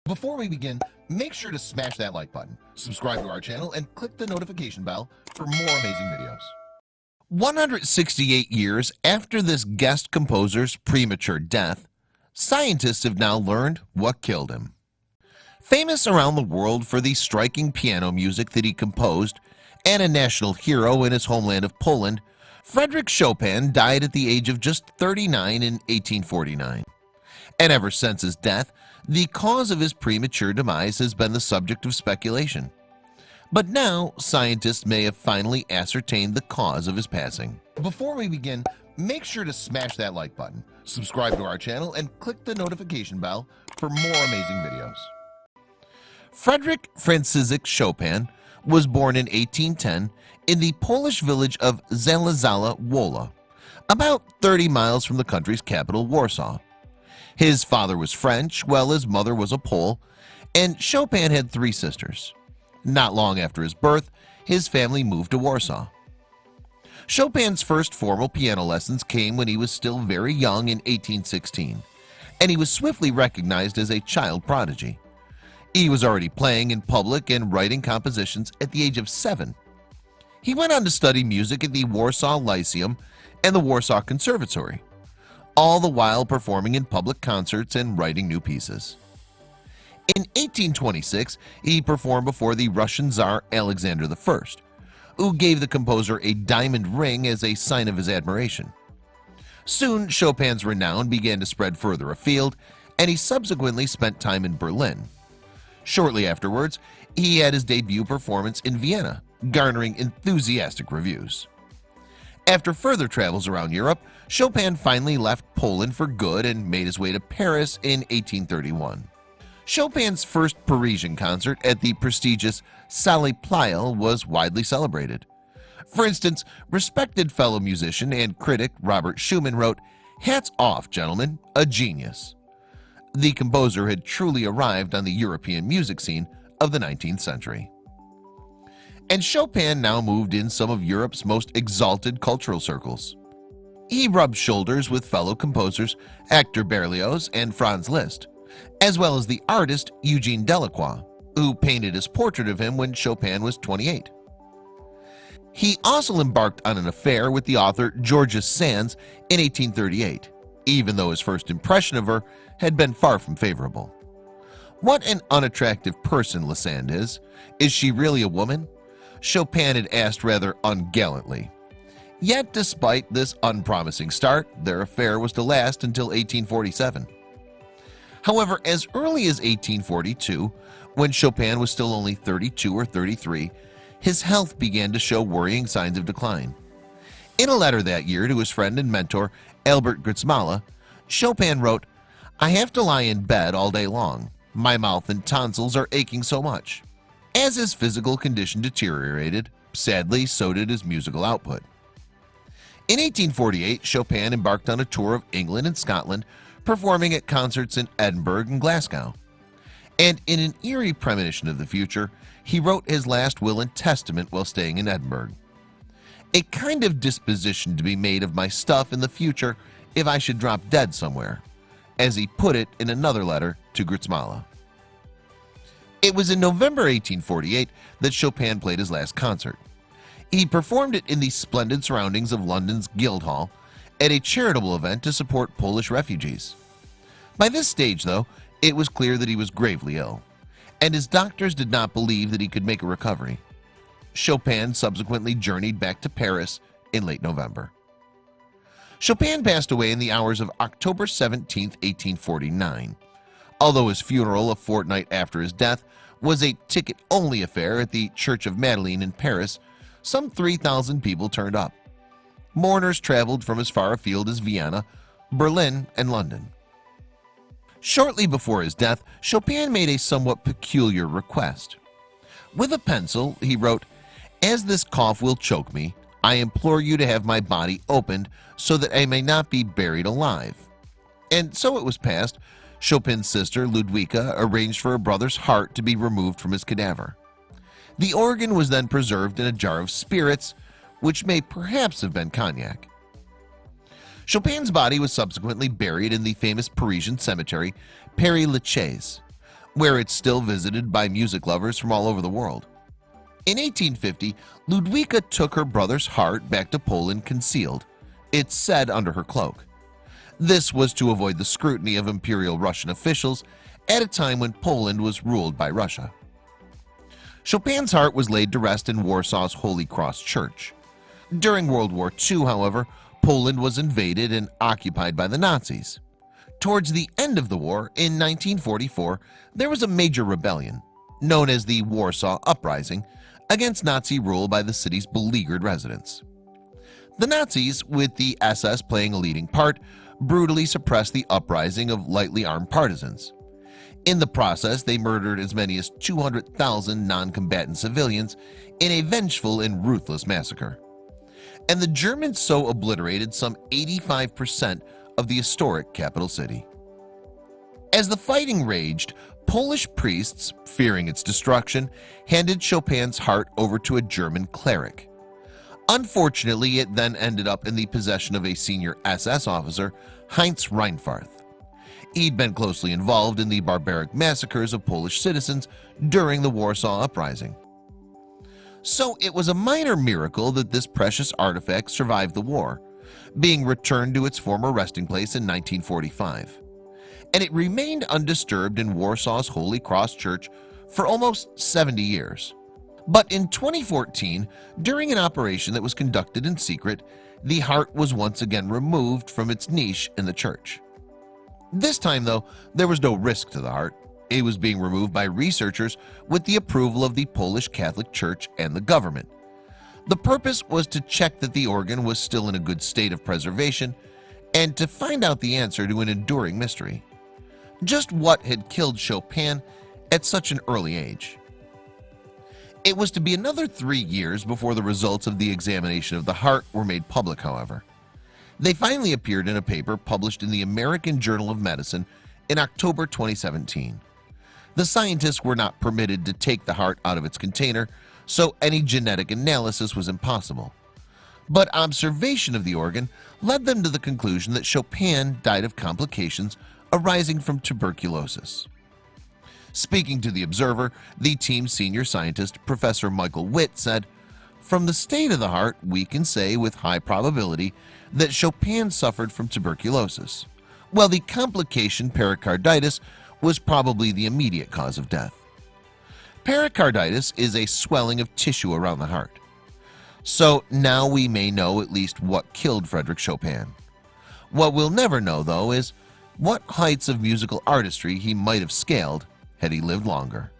Before we begin, make sure to smash that like button, subscribe to our channel, and click the notification bell for more amazing videos. 168 years after this guest composer's premature death, scientists have now learned what killed him. Famous around the world for the striking piano music that he composed and a national hero in his homeland of Poland, Frédéric Chopin died at the age of just 39 in 1849. And ever since his death, the cause of his premature demise has been the subject of speculation. But now, scientists may have finally ascertained the cause of his passing. Before we begin, make sure to smash that like button, subscribe to our channel, and click the notification bell for more amazing videos. Frédéric Franciszek Chopin was born in 1810 in the Polish village of Zależała Wola, about 30 miles from the country's capital, Warsaw. His father was French, while his mother was a Pole, and Chopin had 3 sisters. Not long after his birth, his family moved to Warsaw. Chopin's first formal piano lessons came when he was still very young in 1816, and he was swiftly recognized as a child prodigy. He was already playing in public and writing compositions at the age of 7. He went on to study music at the Warsaw Lyceum and the Warsaw Conservatory, all the while performing in public concerts and writing new pieces. In 1826, he performed before the Russian Tsar Alexander I, who gave the composer a diamond ring as a sign of his admiration. Soon, Chopin's renown began to spread further afield, and he subsequently spent time in Berlin. Shortly afterwards, he had his debut performance in Vienna, garnering enthusiastic reviews. After further travels around Europe, Chopin finally left Poland for good and made his way to Paris in 1831. Chopin's first Parisian concert at the prestigious Salle Pleyel was widely celebrated. For instance, respected fellow musician and critic Robert Schumann wrote, "Hats off, gentlemen, a genius." The composer had truly arrived on the European music scene of the 19th century. And Chopin now moved in some of Europe's most exalted cultural circles. He rubbed shoulders with fellow composers Hector Berlioz and Franz Liszt, as well as the artist Eugene Delacroix, who painted his portrait of him when Chopin was 28. He also embarked on an affair with the author Georges Sand in 1838, even though his first impression of her had been far from favorable. What an unattractive person Sand is. Is she really a woman? Chopin had asked rather ungallantly. Yet despite this unpromising start, their affair was to last until 1847. However, as early as 1842, when Chopin was still only 32 or 33, his health began to show worrying signs of decline. In a letter that year to his friend and mentor Albert Grützmaler, Chopin wrote, "I have to lie in bed all day long. My mouth and tonsils are aching so much." As his physical condition deteriorated, sadly, so did his musical output. In 1848, Chopin embarked on a tour of England and Scotland, performing at concerts in Edinburgh and Glasgow. And in an eerie premonition of the future, he wrote his last will and testament while staying in Edinburgh. "A kind of disposition to be made of my stuff in the future if I should drop dead somewhere," as he put it in another letter to Grützmaler. It was in November 1848 that Chopin played his last concert. He performed it in the splendid surroundings of London's Guildhall at a charitable event to support Polish refugees. By this stage, though, it was clear that he was gravely ill, and his doctors did not believe that he could make a recovery. Chopin subsequently journeyed back to Paris in late November. Chopin passed away in the hours of October 17, 1849. Although his funeral, a fortnight after his death, was a ticket-only affair at the Church of Madeleine in Paris, some 3,000 people turned up. Mourners traveled from as far afield as Vienna, Berlin, and London. Shortly before his death, Chopin made a somewhat peculiar request. With a pencil, he wrote, "As this cough will choke me, I implore you to have my body opened so that I may not be buried alive." And so it was passed. Chopin's sister, Ludwika, arranged for her brother's heart to be removed from his cadaver. The organ was then preserved in a jar of spirits, which may perhaps have been cognac. Chopin's body was subsequently buried in the famous Parisian cemetery, Père Lachaise, where it's still visited by music lovers from all over the world. In 1850, Ludwika took her brother's heart back to Poland concealed, it's said under her cloak. This was to avoid the scrutiny of Imperial Russian officials at a time when Poland was ruled by Russia. Chopin's heart was laid to rest in Warsaw's Holy Cross Church. During World War II, however, Poland was invaded and occupied by the Nazis. Towards the end of the war, in 1944, there was a major rebellion, known as the Warsaw Uprising, against Nazi rule by the city's beleaguered residents. The Nazis, with the SS playing a leading part, brutally suppressed the uprising of lightly armed partisans. In the process, they murdered as many as 200,000 non-combatant civilians in a vengeful and ruthless massacre. And the Germans so obliterated some 85% of the historic capital city. As the fighting raged, Polish priests, fearing its destruction, handed Chopin's heart over to a German cleric. Unfortunately, it then ended up in the possession of a senior SS officer, Heinz Reinfarth. He'd been closely involved in the barbaric massacres of Polish citizens during the Warsaw Uprising. So it was a minor miracle that this precious artifact survived the war, being returned to its former resting place in 1945. And it remained undisturbed in Warsaw's Holy Cross Church for almost 70 years. But in 2014, during an operation that was conducted in secret, the heart was once again removed from its niche in the church. This time, though, there was no risk to the heart. It was being removed by researchers with the approval of the Polish Catholic Church and the government. The purpose was to check that the organ was still in a good state of preservation and to find out the answer to an enduring mystery. Just what had killed Chopin at such an early age? It was to be another 3 years before the results of the examination of the heart were made public, however. They finally appeared in a paper published in the American Journal of Medicine in October 2017. The scientists were not permitted to take the heart out of its container, so any genetic analysis was impossible. But observation of the organ led them to the conclusion that Chopin died of complications arising from tuberculosis. Speaking to the Observer, the team's senior scientist, Professor Michael Witt, said, "From the state of the heart, we can say with high probability that Chopin suffered from tuberculosis, while the complication pericarditis was probably the immediate cause of death." Pericarditis is a swelling of tissue around the heart. So now we may know at least what killed Frédéric Chopin. What we'll never know, though, is what heights of musical artistry he might have scaled had he lived longer.